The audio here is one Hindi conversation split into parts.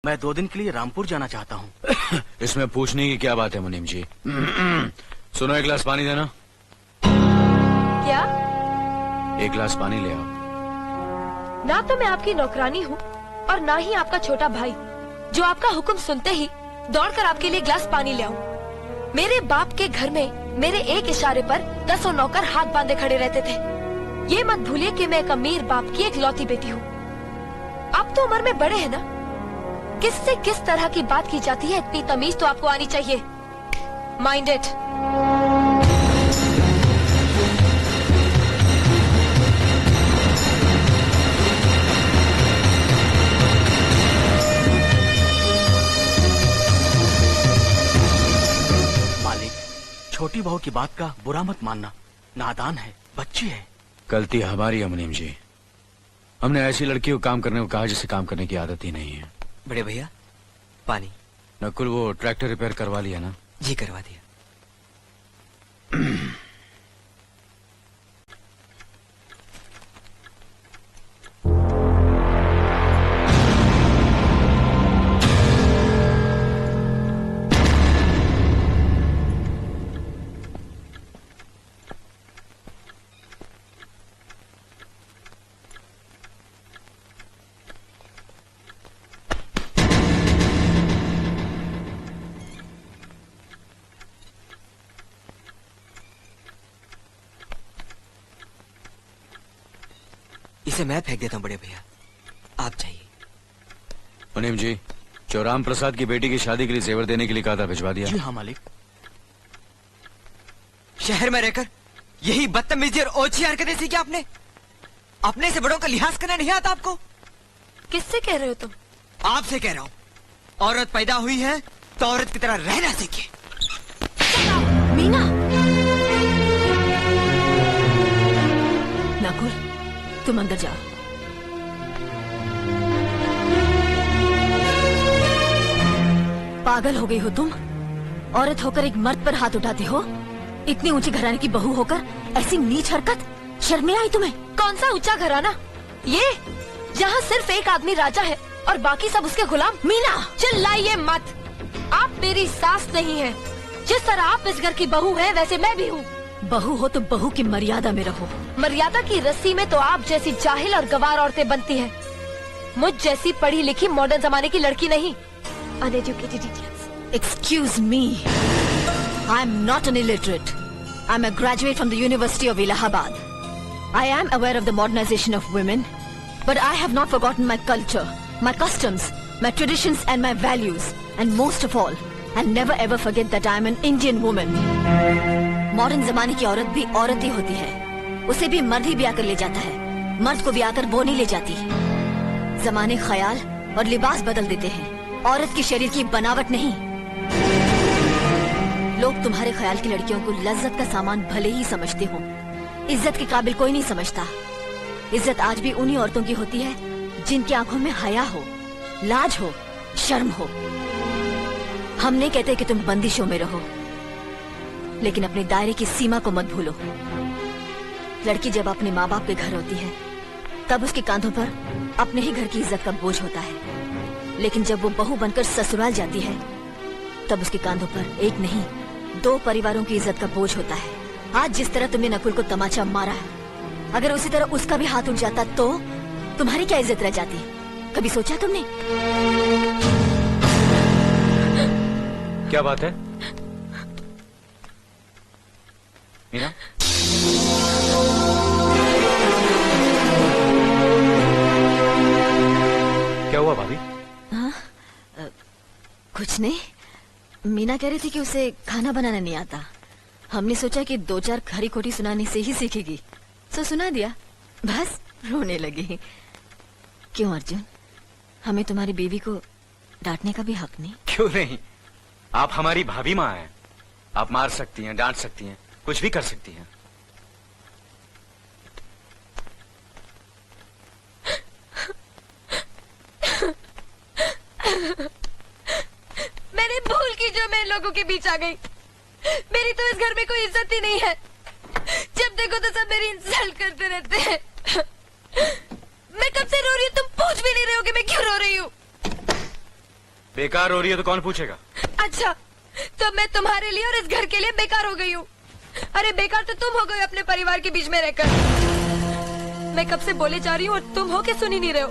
मैं 2 दिन के लिए रामपुर जाना चाहता हूँ। इसमें पूछने की क्या बात है मुनीम जी? सुनो, 1 गिलास पानी देना। क्या? 1 गिलास पानी ले आओ। ना तो मैं आपकी नौकरानी हूँ और ना ही आपका छोटा भाई जो आपका हुक्म सुनते ही दौड़कर आपके लिए गिलास पानी ले आऊं। मेरे बाप के घर में मेरे एक इशारे पर 10 नौकर हाथ बांधे खड़े रहते थे। ये मत भूलिए कि मैं एक अमीर बाप की एकलौती बेटी हूँ। आप तो उम्र में बड़े हैं ना, किससे किस तरह की बात की जाती है इतनी तमीज तो आपको आनी चाहिए। Mind it. मालिक, छोटी बहू की बात का बुरा मत मानना, नादान है, बच्ची है। गलती हमारी है मुनीम जी। हमने ऐसी लड़की को काम करने को कहा जिसे काम करने की आदत ही नहीं है। बड़े भैया, पानी। नकुल, वो ट्रैक्टर रिपेयर करवा लिया ना? जी करवा दिया। इसे मैं फेंक देता हूँ बड़े भैया, आप जाइए। मुनीम जी, जो राम प्रसाद की बेटी की शादी के लिए जेवर देने के लिए कहा था, भिजवा दिया? जी हाँ मालिक। शहर में रहकर यही बदतमीजी और ओछी हरकतें सीखी आपने? अपने से बड़ों का लिहाज करना नहीं आता आपको? किससे कह रहे हो तुम? आपसे कह रहा हूँ। औरत पैदा हुई है तो औरत की तरह रहना सीखिए। मीना। नकुल, तुम अंदर जाओ। पागल हो गई हो तुम? औरत होकर एक मर्द पर हाथ उठाते हो? इतनी ऊंची घराने की बहू होकर ऐसी नीच हरकत, शर्म नहीं आई तुम्हें? कौन सा ऊंचा घराना? ये जहाँ सिर्फ एक आदमी राजा है और बाकी सब उसके गुलाम। मीना, चिल्लाइए मत। आप मेरी सास नहीं है। जिस तरह आप इस घर की बहू है वैसे मैं भी हूँ। बहू हो तो बहू की मर्यादा में रहो। मर्यादा की रस्सी में तो आप जैसी जाहिल और गवार औरतें बनती हैं। मुझ जैसी पढ़ी लिखी मॉडर्न जमाने की लड़की नहीं। Uneducated idiots. Excuse me. I'm not an illiterate. I'm a graduate from the University of Allahabad. I am aware of the modernization of women, but I have not forgotten my culture, my customs, my traditions and my values. And most of all, I'll never ever forget that I'm an Indian woman. Modern जमाने की औरत भी औरत ही होती है। उसे भी मर्द ही ब्याह कर ले जाता है, मर्द को ब्याह कर वो नहीं ले जाती। जमाने ख्याल और लिबास बदल देते हैं, औरत की शरीर की बनावट नहीं। लोग तुम्हारे ख्याल की लड़कियों को लज्जत का सामान भले ही समझते हो, इज्जत के काबिल कोई नहीं समझता। इज्जत आज भी उन्हीं औरतों की होती है जिनकी आंखों में हया हो, लाज हो, शर्म हो। हम नहीं कहते कि तुम बंदिशों में रहो, लेकिन अपने दायरे की सीमा को मत भूलो। लड़की जब अपने माँ बाप के घर होती है तब उसके कांधों पर अपने ही घर की इज्जत का बोझ होता है, लेकिन जब वो बहू बनकर ससुराल जाती है तब उसके कांधों पर एक नहीं 2 परिवारों की इज्जत का बोझ होता है। आज जिस तरह तुमने नकुल को तमाचा मारा, अगर उसी तरह उसका भी हाथ उठ जाता तो तुम्हारी क्या इज्जत रह जाती? कभी सोचा तुमने? क्या बात है मीना? क्या हुआ भाभी? हाँ, कुछ नहीं। मीना कह रही थी कि उसे खाना बनाना नहीं आता। हमने सोचा कि 2-4 खरी खोटी सुनाने से ही सीखेगी, तो सुना दिया। बस रोने लगी। क्यों अर्जुन, हमें तुम्हारी बीवी को डांटने का भी हक नहीं? क्यों नहीं, आप हमारी भाभी माँ हैं। आप मार सकती हैं, डांट सकती हैं, कुछ भी कर सकती हैं। मैंने भूल की जो मैं इन लोगों के बीच आ गई। मेरी तो इस घर में कोई इज्जत ही नहीं है। जब देखो तो सब मेरी इंसल्ट करते रहते हैं। मैं कब से रो रही हूँ, तुम पूछ भी नहीं रहे हो कि मैं क्यों रो रही हूँ। बेकार हो रही है तो कौन पूछेगा? अच्छा, तो मैं तुम्हारे लिए और इस घर के लिए बेकार हो गई हूँ। अरे बेकार तो तुम हो गए अपने परिवार के बीच में रहकर। मैं कब से बोले जा रही हूँ और तुम हो के सुन ही नहीं रहे हो।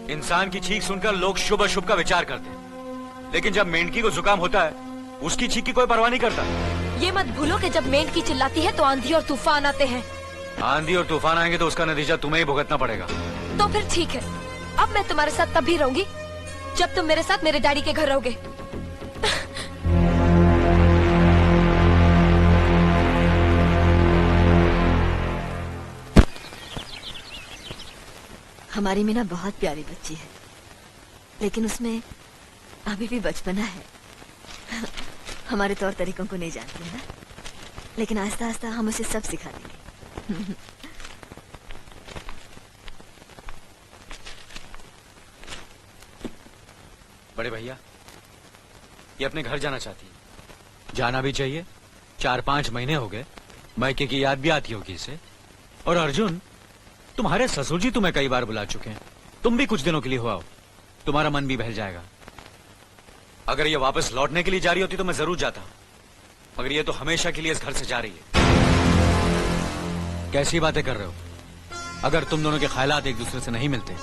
इंसान की चीख सुनकर लोग शुभ अशुभ का विचार करते हैं, लेकिन जब मेंढकी को जुकाम होता है उसकी चीख की कोई परवाह नहीं करता। ये मत भूलो कि जब मेंढकी चिल्लाती है तो आंधी और तूफान आते हैं। आंधी और तूफान आएंगे तो उसका नतीजा तुम्हें ही भुगतना पड़ेगा। तो फिर ठीक है, अब मैं तुम्हारे साथ तब भी रहूंगी जब तुम मेरे साथ मेरे डैडी के घर रहोगे। हमारी मीना बहुत प्यारी बच्ची है, लेकिन उसमें अभी भी बचपना है। हमारे तौर तरीकों को नहीं जानती है ना, लेकिन आस्ता आस्ता हम उसे सब सिखा देंगे। बड़े भैया, ये अपने घर जाना चाहती है। जाना भी चाहिए, 4-5 महीने हो गए, मायके की याद भी आती होगी इसे। और अर्जुन, तुम्हारे ससुर जी तुम्हें कई बार बुला चुके हैं, तुम भी कुछ दिनों के लिए हो आओ, तुम्हारा मन भी बहल जाएगा। अगर ये वापस लौटने के लिए जा रही होती तो मैं जरूर जाता, मगर ये तो हमेशा के लिए इस घर से जा रही है। कैसी बातें कर रहे हो? अगर तुम दोनों के ख्यालात एक दूसरे से नहीं मिलते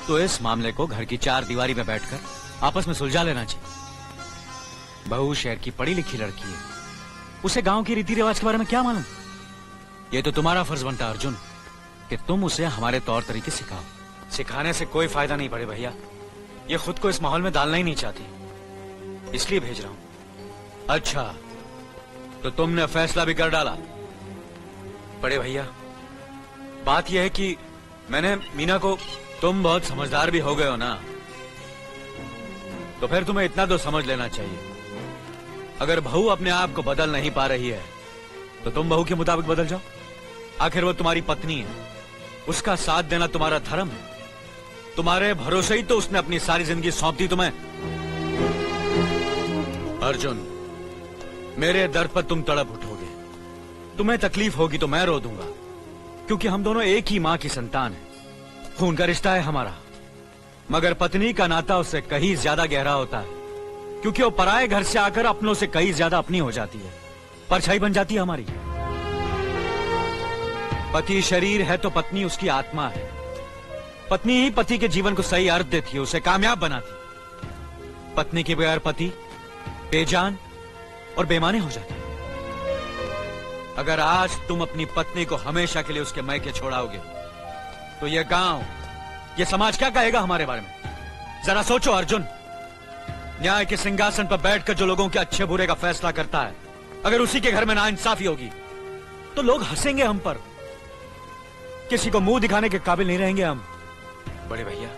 तो इस मामले को घर की 4 दीवारी में बैठकर आपस में सुलझा लेना चाहिए। बहू शहर की पढ़ी लिखी लड़की है, उसे गांव की रीति रिवाज के बारे में क्या मालूम? ये तो तुम्हारा फर्ज बनता अर्जुन कि तुम उसे हमारे तौर तरीके सिखाओ। सिखाने से कोई फायदा नहीं बड़े भैया, ये खुद को इस माहौल में डालना ही नहीं चाहती, इसलिए भेज रहा हूं। अच्छा, तो तुमने फैसला भी कर डाला? बड़े भैया, बात यह है कि मैंने मीना को, तुम बहुत समझदार भी हो गए हो ना, तो फिर तुम्हें इतना तो समझ लेना चाहिए, अगर बहू अपने आप को बदल नहीं पा रही है तो तुम बहू के मुताबिक बदल जाओ। आखिर वो तुम्हारी पत्नी है, उसका साथ देना तुम्हारा धर्म है। तुम्हारे भरोसे ही तो उसने अपनी सारी जिंदगी सौंप दी तुम्हें। अर्जुन, मेरे दर्द पर तुम तड़प उठोगे, तुम्हें तकलीफ होगी तो मैं रो दूंगा, क्योंकि हम दोनों एक ही मां की संतान हैं, खून का रिश्ता है हमारा। मगर पत्नी का नाता उससे कहीं ज्यादा गहरा होता है, क्योंकि वो पराये घर से आकर अपनों से कहीं ज्यादा अपनी हो जाती है, परछाई बन जाती है हमारी। पति शरीर है तो पत्नी उसकी आत्मा है। पत्नी ही पति के जीवन को सही अर्थ देती है, उसे कामयाब बनाती। पत्नी के बगैर पति बेजान और बेमाने हो जाते। अगर आज तुम अपनी पत्नी को हमेशा के लिए उसके मायके छोड़ाओगे तो यह गांव, यह समाज क्या कहेगा हमारे बारे में? जरा सोचो अर्जुन, न्याय के सिंहासन पर बैठकर जो लोगों के अच्छे बुरे का फैसला करता है, अगर उसी के घर में नाइंसाफी होगी तो लोग हंसेंगे हम पर, किसी को मुंह दिखाने के काबिल नहीं रहेंगे हम। बड़े भैया,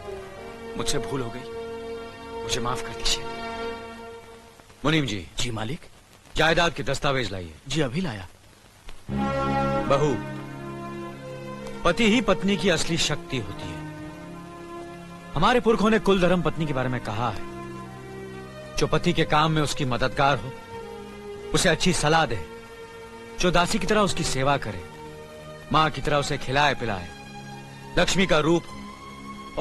मुझसे भूल हो गई, मुझे माफ कर दीजिए। मुनीम जी। जी मालिक। जायदाद के दस्तावेज लाइए। जी अभी लाया। बहू, पति ही पत्नी की असली शक्ति होती है। हमारे पुरखों ने कुल धर्म पत्नी के बारे में कहा है, जो पति के काम में उसकी मददगार हो, उसे अच्छी सलाह दे, जो दासी की तरह उसकी सेवा करे, मां की तरह उसे खिलाए पिलाए, लक्ष्मी का रूप हो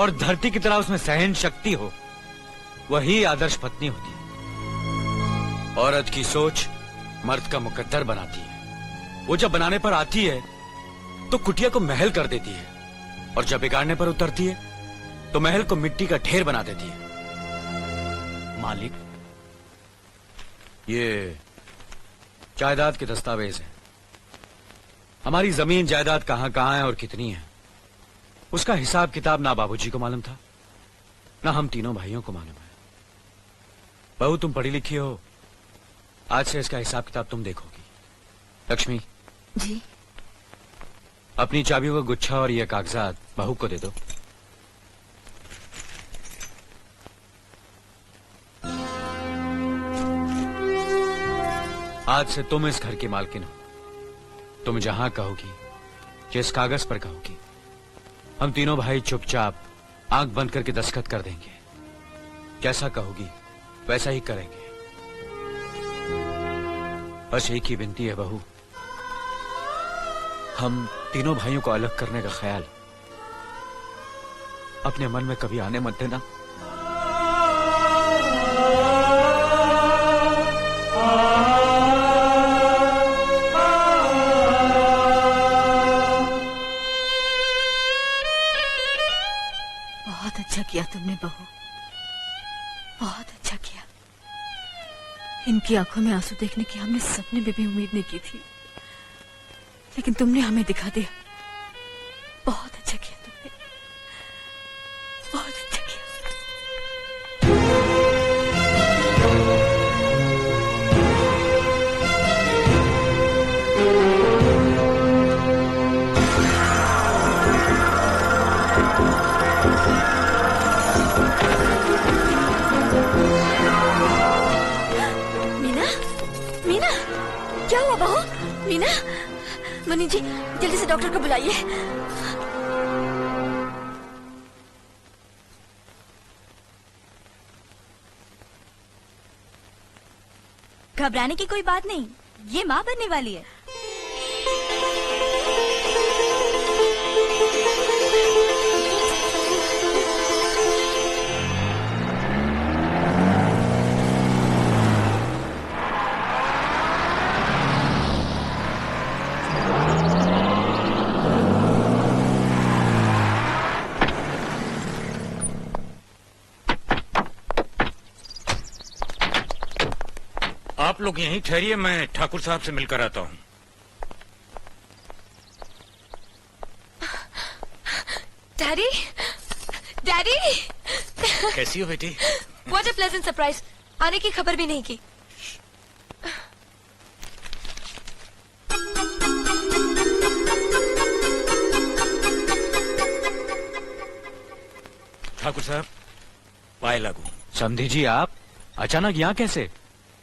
और धरती की तरह उसमें सहन शक्ति हो, वही आदर्श पत्नी होती है। औरत की सोच मर्द का मुकद्दर बनाती है। वो जब बनाने पर आती है तो कुटिया को महल कर देती है, और जब बिगाड़ने पर उतरती है तो महल को मिट्टी का ढेर बना देती है। मालिक, ये जायदाद के दस्तावेज हैं। हमारी जमीन जायदाद कहां कहां है और कितनी है, उसका हिसाब किताब ना बाबूजी को मालूम था, ना हम तीनों भाइयों को मालूम है। बहू, तुम पढ़ी लिखी हो, आज से इसका हिसाब किताब तुम देखोगी। लक्ष्मी जी। अपनी चाबियों का गुच्छा और ये कागजात बहू को दे दो। आज से तुम इस घर की मालकिन हो। तुम जहां कहोगी, जिस कागज पर कहोगी, हम तीनों भाई चुपचाप आंख बंद करके दस्तखत कर देंगे। जैसा कहोगी वैसा ही करेंगे। बस एक ही विनती है बहू, हम तीनों भाइयों को अलग करने का ख्याल अपने मन में कभी आने मत देना। बहुत अच्छा किया। इनकी आंखों में आंसू देखने की हमने सपने में भी उम्मीद नहीं की थी, लेकिन तुमने हमें दिखा दिया। बहुत अच्छा किया तुमने, बहुत अच्छा किया। मीना, मीना, क्या हुआ बहू? मीना, मनी जी जल्दी से डॉक्टर को बुलाइए। घबराने की कोई बात नहीं, ये माँ बनने वाली है। आप लोग यहीं ठहरिए, मैं ठाकुर साहब से मिलकर आता हूँ। डैडी, डैडी, कैसी हो बेटी? What a pleasant surprise. आने की खबर भी नहीं की। ठाकुर साहब, पाए लागू। समधी जी, आप अचानक यहाँ कैसे?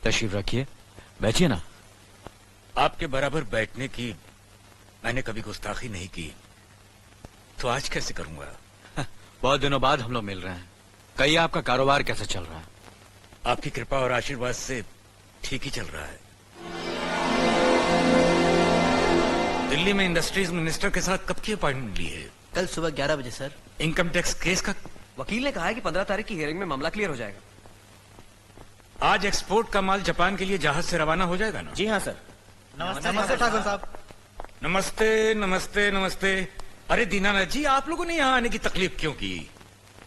तशरीफ रखिए, बैठिए ना। आपके बराबर बैठने की मैंने कभी गुस्ताखी नहीं की, तो आज कैसे करूंगा? बहुत दिनों बाद हम लोग मिल रहे हैं। कहिए, आपका कारोबार कैसा चल रहा है? आपकी कृपा और आशीर्वाद से ठीक ही चल रहा है। दिल्ली में इंडस्ट्रीज मिनिस्टर के साथ कब की अपॉइंटमेंट ली है? कल सुबह 11 बजे सर। इनकम टैक्स केस का वकील ने कहा है कि 15 तारीख की हियरिंग में मामला क्लियर हो जाएगा। आज एक्सपोर्ट का माल जापान के लिए जहाज से रवाना हो जाएगा ना? जी हाँ सर। नमस्ते ठाकुर साहब। नमस्ते नमस्ते नमस्ते। अरे दीनानाथ जी, आप लोगों ने यहाँ आने की तकलीफ क्यों की?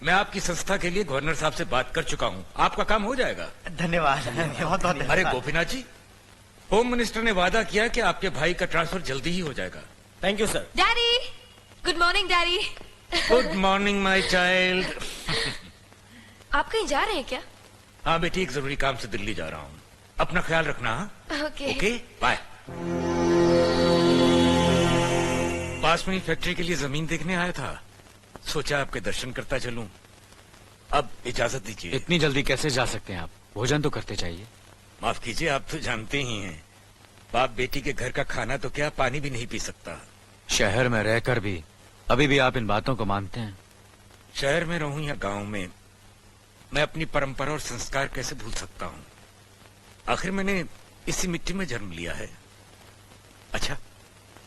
मैं आपकी संस्था के लिए गवर्नर साहब से बात कर चुका हूँ, आपका काम हो जाएगा। धन्यवाद, बहुत बहुत। अरे गोपीनाथ जी, होम मिनिस्टर ने वादा किया कि आपके भाई का ट्रांसफर जल्दी ही हो जाएगा। Thank you sir. Daddy, good morning daddy. Good morning my child. आप कहीं जा रहे हैं क्या? हाँ बेटी, एक जरूरी काम से दिल्ली जा रहा हूँ। अपना ख्याल रखना। हाँ? ओके। Okay, bye. पास में ही फैक्ट्री के लिए जमीन देखने आया था, सोचा आपके दर्शन करता चलूं। अब इजाजत दीजिए। इतनी जल्दी कैसे जा सकते हैं आप? भोजन तो करते जाइए। माफ कीजिए, आप तो जानते ही हैं, बाप बेटी के घर का खाना तो क्या, पानी भी नहीं पी सकता। शहर में रहकर भी अभी भी आप इन बातों को मानते हैं? शहर में रहूं या गांव में, मैं अपनी परंपरा और संस्कार कैसे भूल सकता हूं? आखिर मैंने इसी मिट्टी में जन्म लिया है। अच्छा,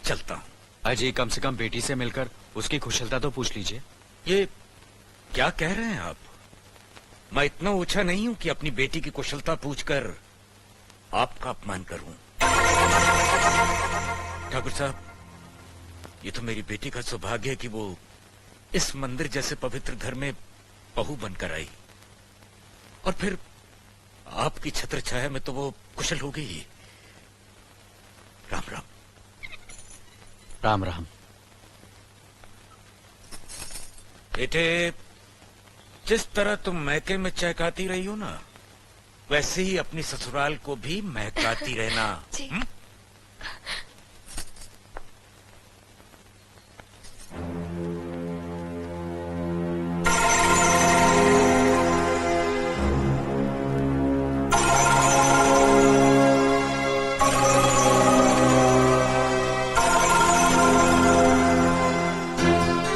चलता हूं। अजी, कम से कम बेटी से मिलकर उसकी कुशलता तो पूछ लीजिए। ये क्या कह रहे हैं आप? मैं इतना ऊंचा नहीं हूं कि अपनी बेटी की कुशलता पूछकर आपका अपमान करूं। ठाकुर साहब, ये तो मेरी बेटी का सौभाग्य है कि वो इस मंदिर जैसे पवित्र घर में बहू बनकर आई, और फिर आपकी छत्र छाया में तो वो कुशल हो गई ही। राम राम। राम राम। बेटे, जिस तरह तुम मैके में चहकाती रही हो ना, वैसे ही अपनी ससुराल को भी महकाती रहना। जी।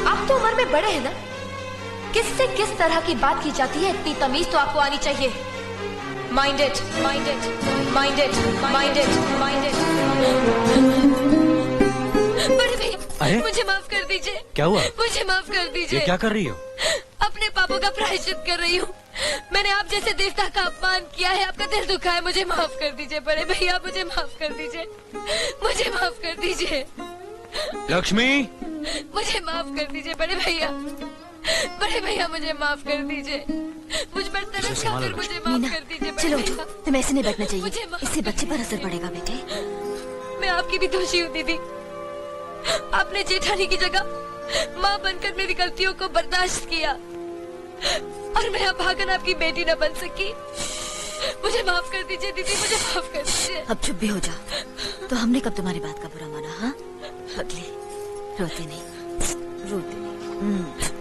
आप तो उम्र में बड़े हैं ना, किससे किस तरह की बात की जाती है इतनी तमीज तो आपको आनी चाहिए। Mind it, mind it, mind it, mind it, mind it. बड़े भैया, अरे? मुझे माफ कर दीजिए। क्या हुआ? मुझे माफ कर ये दीजिए। क्या कर रही हो? अपने पापों का प्रायश्चित कर रही हूँ। मैंने आप जैसे देवता का अपमान किया है, आपका दिल दुखा है, मुझे माफ कर दीजिए बड़े भैया, मुझे माफ कर दीजिए, मुझे माफ कर दीजिए। लक्ष्मी, मुझे माफ कर दीजिए बड़े भैया, बड़े भैया मुझे माफ कर दीजिए, मुझ पर तरस खाकर मुझे माफ मीना कर दीजिए बड़े चलो भैया। उठो, तुम्हें ऐसे नहीं बैठना मुझे चाहिए, माफ इससे बच्चे पर असर पड़ेगा बेटे। मैं आपकी भी दोषी हूँ दीदी। आपने जेठानी की जगह माँ बनकर मेरी गलतियों को बर्दाश्त किया और मैं अभागन आपकी बेटी न बन सकी। मुझे माफ कर दीजिए दीदी, मुझे माफ कर दीजिए। अब चुप भी हो जाओ। तो हमने कब तुम्हारी बात का बुरा माना? हाँ पगली, रोते नहीं, रोते नहीं।